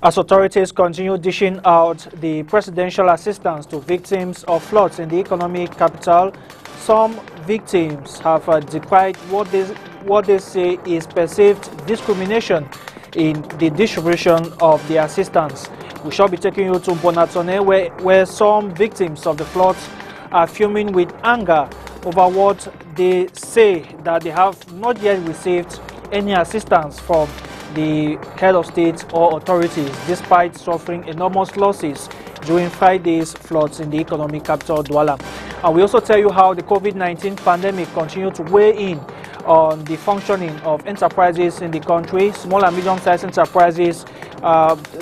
As authorities continue dishing out the presidential assistance to victims of floods in the economic capital, some victims have decried what they say is perceived discrimination in the distribution of the assistance. We shall be taking you to Bonatone, where some victims of the floods are fuming with anger over what they say that they have not yet received any assistance from the head of state or authorities, despite suffering enormous losses during Friday's floods in the economic capital, Douala. And we also tell you how the COVID-19 pandemic continued to weigh in on the functioning of enterprises in the country. Small and medium-sized enterprises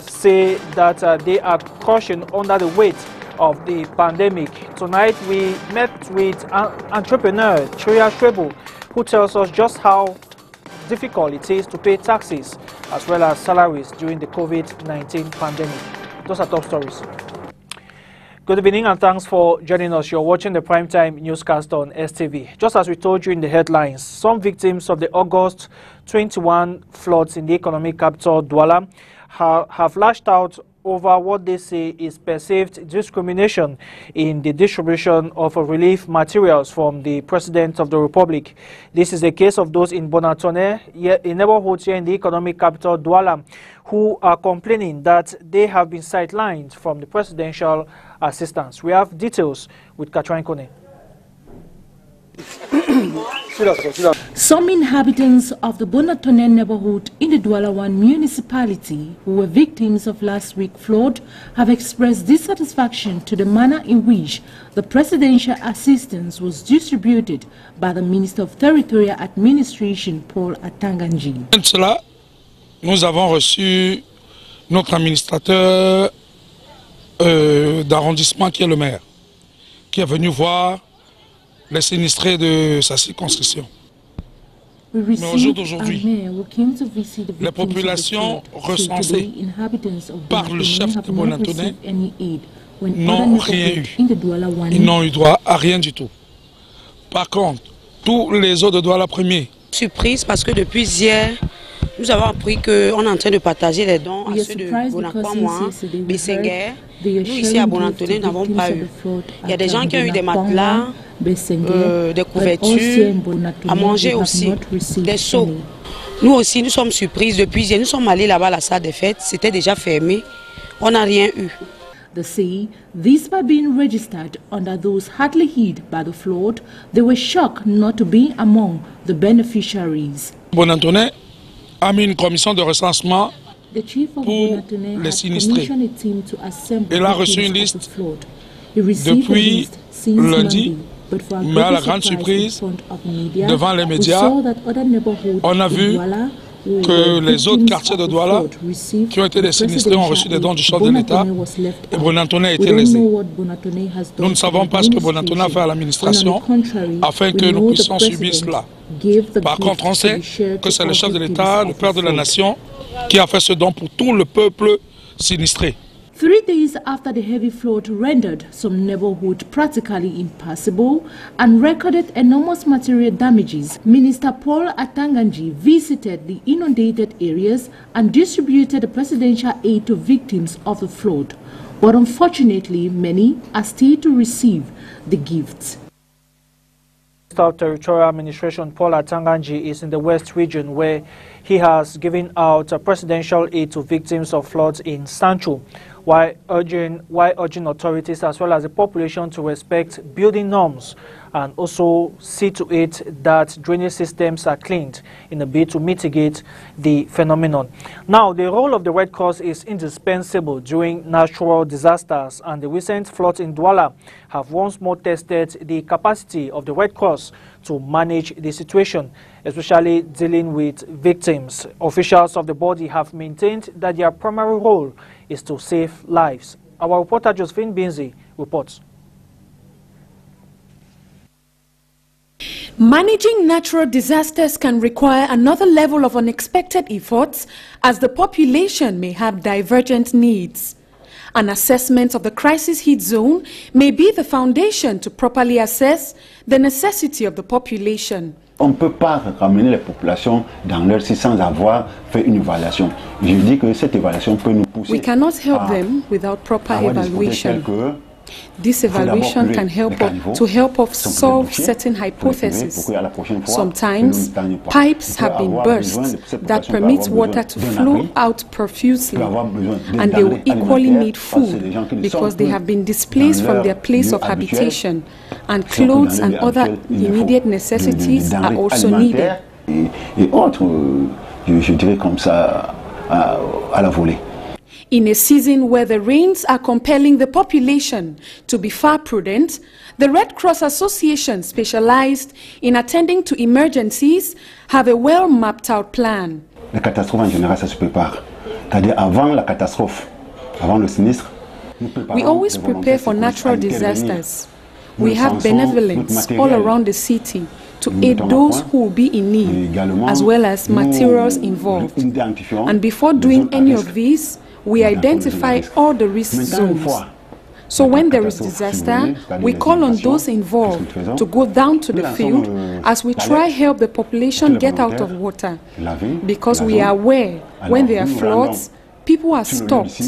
say that they are crushing under the weight of the pandemic. Tonight we met with entrepreneur Tria Treble, who tells us just how difficult it is to pay taxes as well as salaries during the COVID-19 pandemic. Those are top stories. Good evening and thanks for joining us. You're watching the primetime newscast on STV. Just as we told you in the headlines, some victims of the August 21 floods in the economic capital, Douala, have lashed out over what they say is perceived discrimination in the distribution of relief materials from the President of the Republic. This is the case of those in Bonatone, a neighborhood here in the economic capital, Douala, who are complaining that they have been sidelined from the presidential assistance. We have details with Katrin Kone. Some inhabitants of the Bonatone neighborhood in the Douala 1 municipality who were victims of last week's flood have expressed dissatisfaction to the manner in which the presidential assistance was distributed by the Minister of Territorial Administration, Paul Atanganji. Cela, nous avons reçu notre administrateur d'arrondissement qui est le maire, qui est venu voir les sinistrés de sa circonscription. Mais au jour d'aujourd'hui, les populations recensées par le chef de Bonatone n'ont rien eu. Ils n'ont eu droit à rien du tout. Par contre, tous les autres de Douala premier. Surprise parce que depuis hier, nous avons appris qu'on est en train de partager les dons à ceux de Bonacquamois, Bessenguer. Nous ici à Bonatone n'avons pas eu. Il y a des gens qui ont eu des matelas, des couvertures, à manger aussi, des seaux. Nous aussi, nous sommes surprises depuis hier. Nous sommes allés là-bas à la salle des fêtes, c'était déjà fermé. On n'a rien eu. They say these by being registered under those hardly hit by the flood, they were shocked not to be among the beneficiaries. Bonatone a mis une commission de recensement pour les sinistrés. Il a reçu une liste depuis lundi, mais à la grande surprise, devant les médias, on a vu que les autres quartiers de Douala qui ont été des sinistrés ont reçu des dons du chef de l'État et Bonatone a été lésé. Nous ne savons pas ce que Bonatone a fait à l'administration afin que nous puissions subir cela. Par contre, on sait que c'est le chef de l'État, le père de la nation, qui a fait ce don pour tout le peuple sinistré. 3 days after the heavy flood rendered some neighborhoods practically impassable and recorded enormous material damages, Minister Paul Atanganji visited the inundated areas and distributed the presidential aid to victims of the flood. But unfortunately, many are still to receive the gifts. Minister of Territorial Administration Paul Atanganji is in the West region where he has given out presidential aid to victims of floods in Sancho, while urging authorities as well as the population to respect building norms and also see to it that drainage systems are cleaned in a bid to mitigate the phenomenon. Now, the role of the Red Cross is indispensable during natural disasters, and the recent floods in Douala have once more tested the capacity of the Red Cross to manage the situation, especially dealing with victims. Officials of the body have maintained that their primary role is to save lives. Our reporter Josephine Binzi reports. Managing natural disasters can require another level of unexpected efforts as the population may have divergent needs. An assessment of the crisis heat zone may be the foundation to properly assess the necessity of the population. On ne peut pas ramener les populations dans leur site sans avoir fait une évaluation. Je dis que cette évaluation peut nous pousser. We cannot help them without proper evaluation. This evaluation can help us solve certain hypotheses. Sometimes, pipes have been burst that permit water to flow out profusely, and they will equally need food because they have been displaced from their place of habitation, and clothes and other immediate necessities are also needed. Et autres, je dirais comme ça, à la volée. In a season where the rains are compelling the population to be far prudent, the Red Cross Association, specialized in attending to emergencies, have a well mapped out plan. La catastrophe en général, ça se prépare. C'est-à-dire avant la catastrophe, avant le sinistre. We always prepare for natural disasters. We have benevolence all around the city to aid those who will be in need, as well as materials involved. And before doing any of these, we identify all the risk zones. So when there is disaster, we call on those involved to go down to the field as we try help the population get out of water. Because we are aware when there are floods, people are stopped.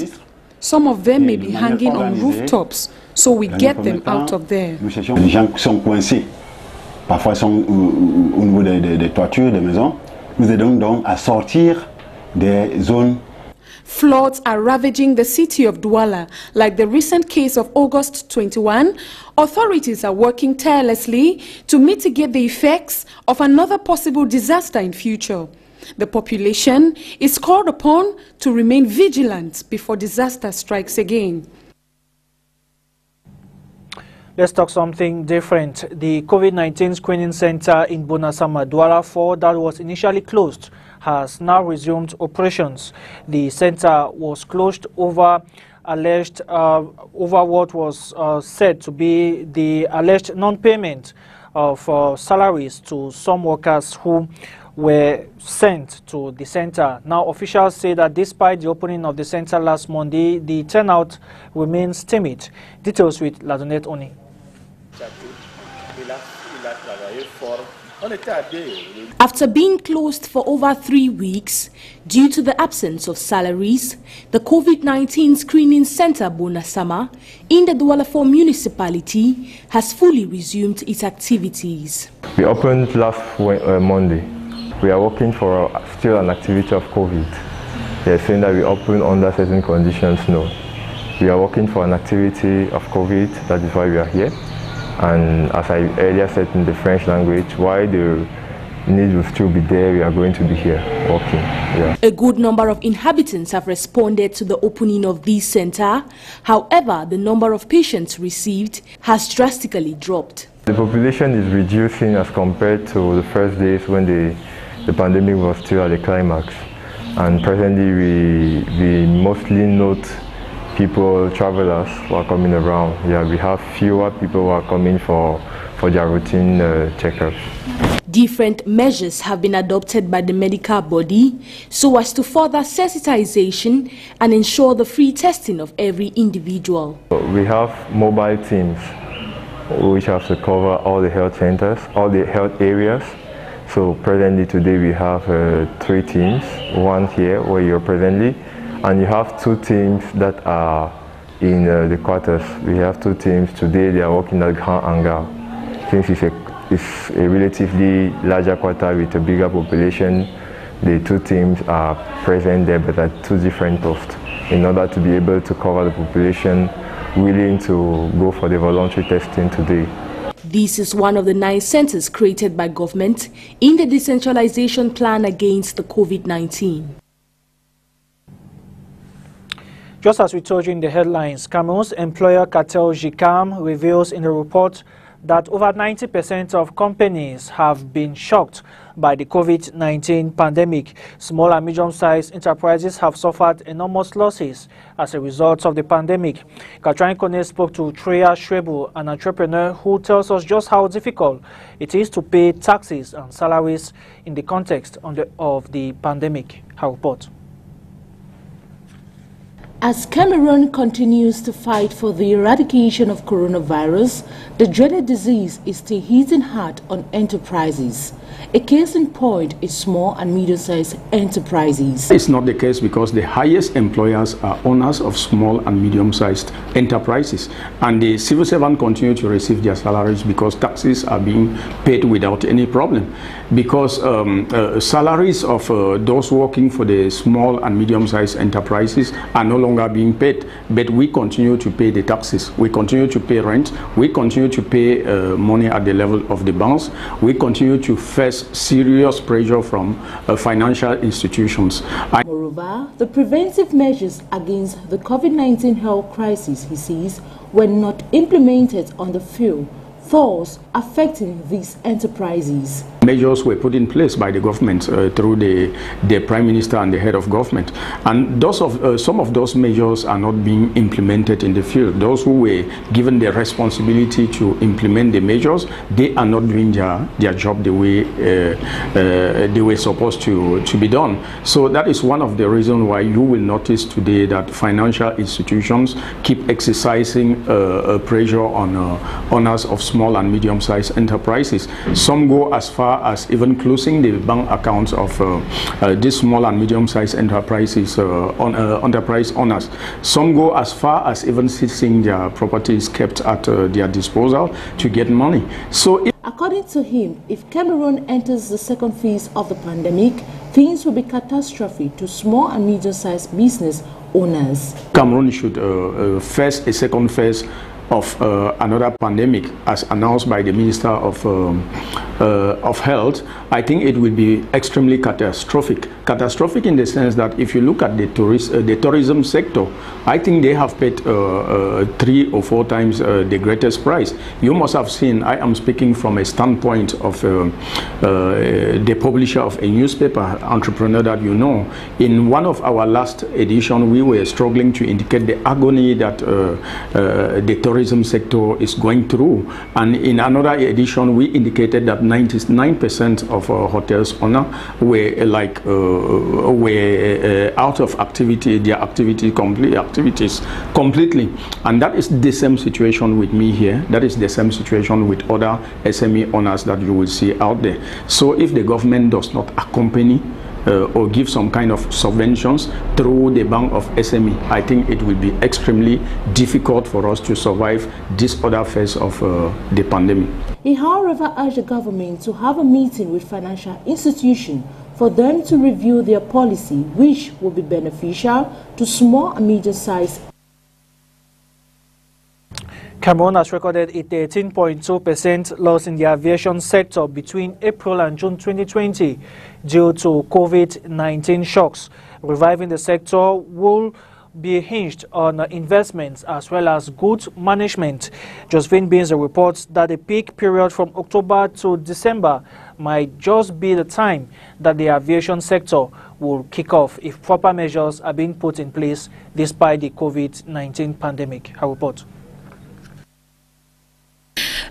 Some of them may be hanging on rooftops, so we get them out of there. Les gens sont coincés. Parfois ils sont au niveau des toitures des maisons. Nous aidons donc à sortir des zones. Floods are ravaging the city of Douala. Like the recent case of August 21, authorities are working tirelessly to mitigate the effects of another possible disaster in future. The population is called upon to remain vigilant before disaster strikes again. Let's talk something different. The COVID-19 screening center in Bonasama, Douala 4, that was initially closed, has now resumed operations. The center was closed over what was said to be the alleged non-payment of salaries to some workers who were sent to the center. Now, officials say that despite the opening of the center last Monday, the turnout remains timid. Details with Ladonet Oni. After being closed for over 3 weeks due to the absence of salaries, the COVID-19 screening center Bonasama in the Douala 4 municipality has fully resumed its activities. We opened last Monday. We are working for still an activity of COVID. They are saying that we open under certain conditions. No. We are working for an activity of COVID, that is why we are here. And as I earlier said in the French language, while the need will still be there, we are going to be here working. Yeah. A good number of inhabitants have responded to the opening of this center. However, the number of patients received has drastically dropped. The population is reducing as compared to the first days when the pandemic was still at the climax. And presently we mostly note people, travelers who are coming around. Yeah, we have fewer people who are coming for their routine checkups. Different measures have been adopted by the medical body so as to further sensitization and ensure the free testing of every individual. We have mobile teams which have to cover all the health centers, all the health areas. So presently today we have 3 teams, one here where you're presently, and you have 2 teams that are in the quarters. We have 2 teams today, they are working at Grand Hangar. Since it's a relatively larger quarter with a bigger population, the 2 teams are present there but at 2 different posts in order to be able to cover the population willing to go for the voluntary testing today. This is one of the 9 centers created by government in the decentralization plan against the COVID-19. Just as we told you in the headlines, Cameroon's employer cartel GICAM reveals in the report that over 90% of companies have been shocked by the COVID-19 pandemic. Small and medium-sized enterprises have suffered enormous losses as a result of the pandemic. Katrin Kone spoke to Treya Shrebu, an entrepreneur who tells us just how difficult it is to pay taxes and salaries in the context of the pandemic. Her report. As Cameroon continues to fight for the eradication of coronavirus, the dreaded disease is still hitting hard on enterprises. A case in point is small and medium-sized enterprises. It's not the case because the highest employers are owners of small and medium-sized enterprises, and the civil servants continue to receive their salaries because taxes are being paid without any problem. Because salaries of those working for the small and medium-sized enterprises are no longer being paid, but we continue to pay the taxes, we continue to pay rent, we continue to pay money at the level of the banks, we continue to face serious pressure from financial institutions. Moreover, the preventive measures against the COVID-19 health crisis, he says, were not implemented on the field, thus affecting these enterprises. Measures were put in place by the government through the Prime Minister and the head of government, and some of those measures are not being implemented in the field. Those who were given the responsibility to implement the measures, they are not doing their job the way they were supposed to be done. So that is one of the reasons why you will notice today that financial institutions keep exercising pressure on owners of small and medium-sized enterprises. Some go as far as even closing the bank accounts of these small and medium-sized enterprises enterprise owners. Some go as far as even seizing their properties kept at their disposal to get money. So, according to him, if Cameroon enters the second phase of the pandemic, things will be catastrophic to small and medium-sized business owners. Cameroon should face a second phase of another pandemic, as announced by the Minister of Health. I think it will be extremely catastrophic. Catastrophic in the sense that if you look at the tourism sector, I think they have paid 3 or 4 times the greatest price. You must have seen, I am speaking from a standpoint of the publisher of a newspaper, entrepreneur that you know. In one of our last edition, we were struggling to indicate the agony that the tourism sector is going through, and in another edition we indicated that 99% of hotels owner were out of activity, their activities completely, and that is the same situation with me here. That is the same situation with other SME owners that you will see out there. So if the government does not accompany or give some kind of subventions through the bank of SME, I think it will be extremely difficult for us to survive this other phase of the pandemic. He, however, urged the government to have a meeting with financial institutions for them to review their policy, which will be beneficial to small and medium-sized. Cameroon has recorded a 13.2% loss in the aviation sector between April and June 2020 due to COVID-19 shocks. Reviving the sector will be hinged on investments as well as good management. Josephine Beans reports that the peak period from October to December might just be the time that the aviation sector will kick off if proper measures are being put in place despite the COVID-19 pandemic. Her report.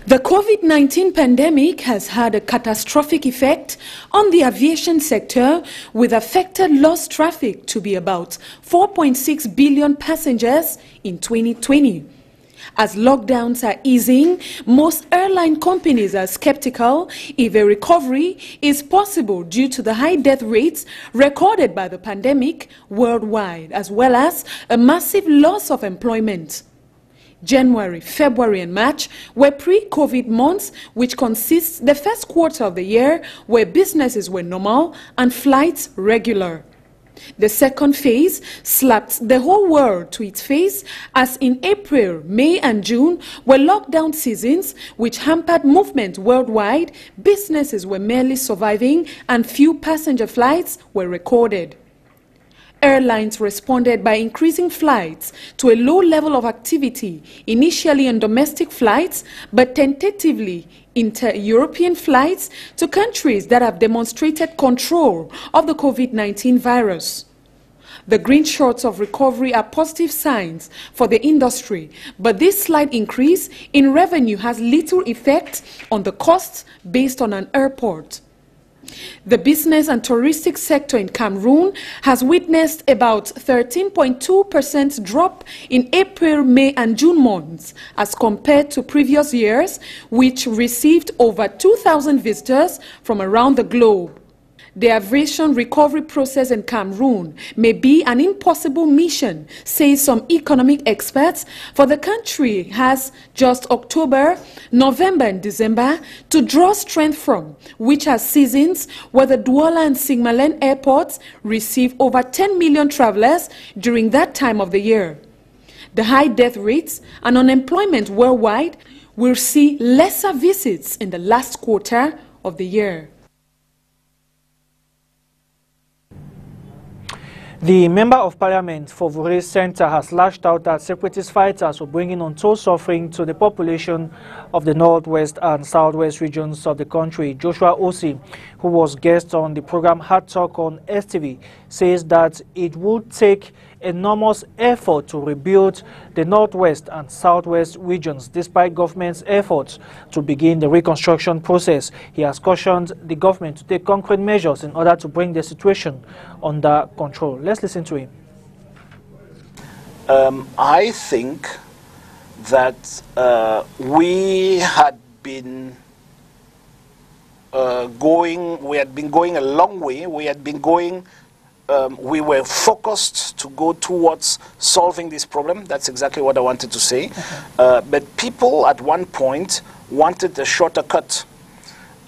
The COVID-19 pandemic has had a catastrophic effect on the aviation sector, with affected lost traffic to be about 4.6 billion passengers in 2020. As lockdowns are easing, most airline companies are skeptical if a recovery is possible due to the high death rates recorded by the pandemic worldwide, as well as a massive loss of employment. January, February and March were pre-COVID months, which consists the first quarter of the year where businesses were normal and flights regular. The second phase slapped the whole world to its face, as in April, May and June were lockdown seasons which hampered movement worldwide. Businesses were merely surviving and few passenger flights were recorded. Airlines responded by increasing flights to a low level of activity, initially on domestic flights, but tentatively inter-European flights to countries that have demonstrated control of the COVID-19 virus. The green shoots of recovery are positive signs for the industry, but this slight increase in revenue has little effect on the costs based on an airport. The business and touristic sector in Cameroon has witnessed about 13.2% drop in April, May and June months as compared to previous years, which received over 2,000 visitors from around the globe. The aviation recovery process in Cameroon may be an impossible mission, say some economic experts, for the country has just October, November and December to draw strength from, which are seasons where the Douala and Sigmalen airports receive over 10 million travelers during that time of the year. The high death rates and unemployment worldwide will see lesser visits in the last quarter of the year. The Member of Parliament for Vure Centre has lashed out at separatist fighters for bringing untold suffering to the population of the northwest and southwest regions of the country. Joshua Osi, who was guest on the program Hard Talk on STV, says that it would take enormous effort to rebuild the northwest and southwest regions despite government's efforts to begin the reconstruction process. He has cautioned the government to take concrete measures in order to bring the situation under control. Let's listen to him. I think that we had been going a long way. We were focused to go towards solving this problem. That's exactly what I wanted to say. But people at one point wanted a shorter cut,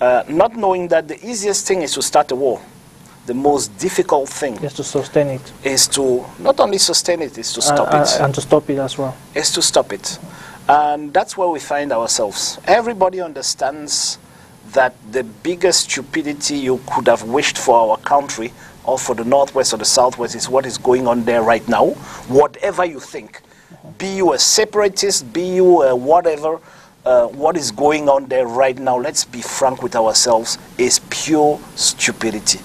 not knowing that the easiest thing is to start a war. The most difficult thing is to sustain it. Is to not only sustain it, is to stop it. And to stop it as well. Is to stop it. And that's where we find ourselves. Everybody understands that the biggest stupidity you could have wished for our country or for the northwest or the southwest is what is going on there right now. Whatever you think, be you a separatist, be you a whatever, what is going on there right now, let's be frank with ourselves, is pure stupidity.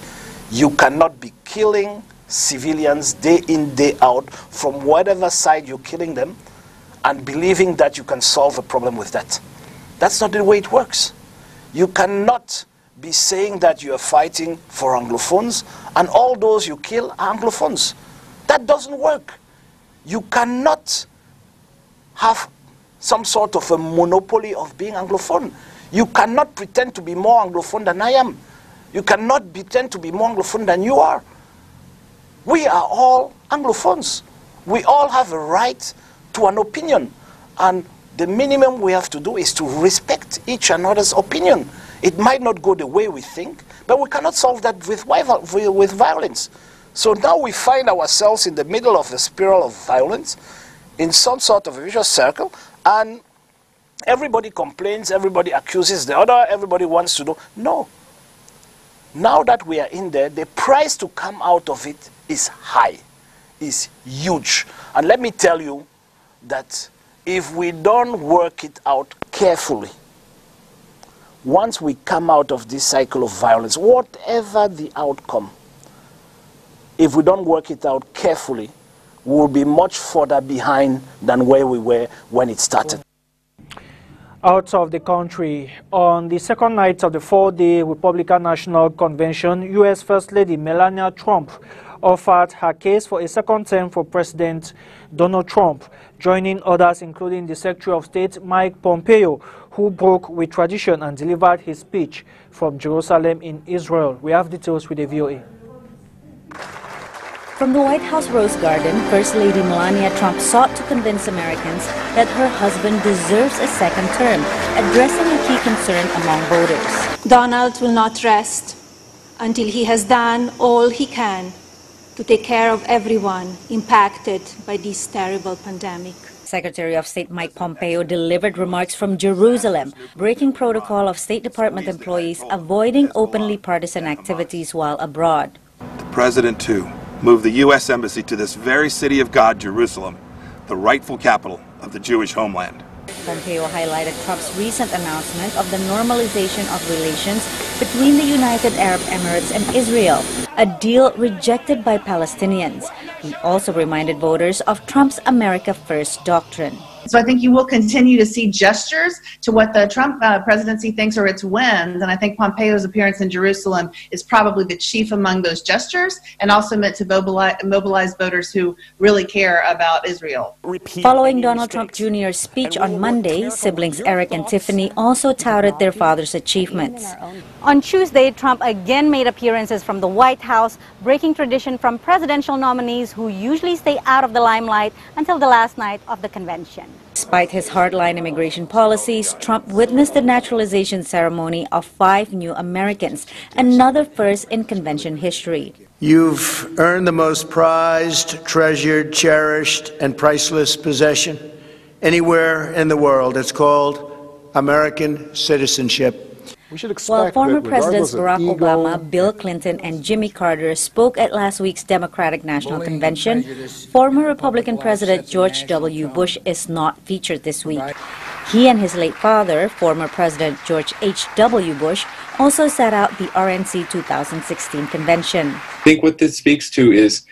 You cannot be killing civilians day in, day out from whatever side you're killing them and believing that you can solve a problem with that. That's not the way it works. You cannot be saying that you are fighting for Anglophones and all those you kill are Anglophones. That doesn't work. You cannot have some sort of a monopoly of being Anglophone. You cannot pretend to be more Anglophone than I am. You cannot pretend to be more Anglophone than you are. We are all Anglophones. We all have a right to an opinion. And the minimum we have to do is to respect each another's opinion. It might not go the way we think, but we cannot solve that with violence. So now we find ourselves in the middle of a spiral of violence, in some sort of a vicious circle, and everybody complains, everybody accuses the other, everybody wants to do. No. Now that we are in there, the price to come out of it is high, is huge. And let me tell you that if we don't work it out carefully, once we come out of this cycle of violence, whatever the outcome, if we don't work it out carefully, we will be much further behind than where we were when it started. Out of the country, on the second night of the four-day Republican National Convention, U.S. First Lady Melania Trump offered her case for a second term for President Donald Trump, joining others including the Secretary of State Mike Pompeo, who broke with tradition and delivered his speech from Jerusalem in Israel. We have details with the VOA. From the White House Rose Garden, First Lady Melania Trump sought to convince Americans that her husband deserves a second term, addressing a key concern among voters. Donald will not rest until he has done all he can to take care of everyone impacted by this terrible pandemic. Secretary of State Mike Pompeo delivered remarks from Jerusalem, breaking protocol of State Department employees avoiding openly partisan activities while abroad. The President, too, moved the U.S. Embassy to this very city of God, Jerusalem, the rightful capital of the Jewish homeland. Pompeo highlighted Trump's recent announcement of the normalization of relations between the United Arab Emirates and Israel, a deal rejected by Palestinians. He also reminded voters of Trump's America First doctrine. So I think you will continue to see gestures to what the Trump presidency thinks are its wins. And I think Pompeo's appearance in Jerusalem is probably the chief among those gestures, and also meant to mobilize voters who really care about Israel. Following Donald Trump Jr.'s speech on Monday, siblings Eric and Tiffany also touted their father's achievements. On Tuesday, Trump again made appearances from the White House, breaking tradition from presidential nominees who usually stay out of the limelight until the last night of the convention. Despite his hardline immigration policies, Trump witnessed the naturalization ceremony of 5 new Americans, another first in convention history. You've earned the most prized, treasured, cherished, and priceless possession anywhere in the world. It's called American citizenship. While former Presidents Barack Obama, Bill Clinton, and Jimmy Carter spoke at last week's Democratic National Convention, former Republican President George W. Bush is not featured this week. He and his late father, former President George H.W. Bush, also sat out the RNC 2016 convention. I think what this speaks to is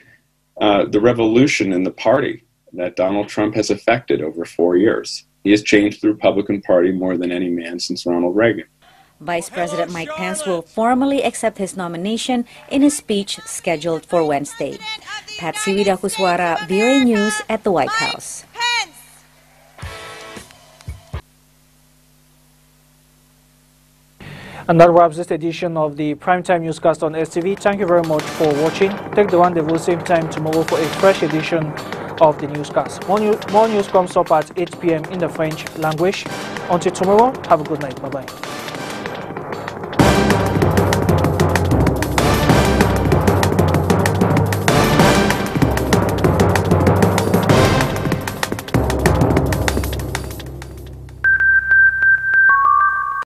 the revolution in the party that Donald Trump has effected over 4 years. He has changed the Republican Party more than any man since Ronald Reagan. Vice President Mike Pence will formally accept his nomination in a speech scheduled for Wednesday. Patsy Widakuswara, VOA News at the White House. And that wraps this edition of the Primetime Newscast on STV. Thank you very much for watching. Take the rendezvous same time tomorrow for a fresh edition of the newscast. More news comes up at 8 p.m. in the French language. Until tomorrow, have a good night. Bye-bye.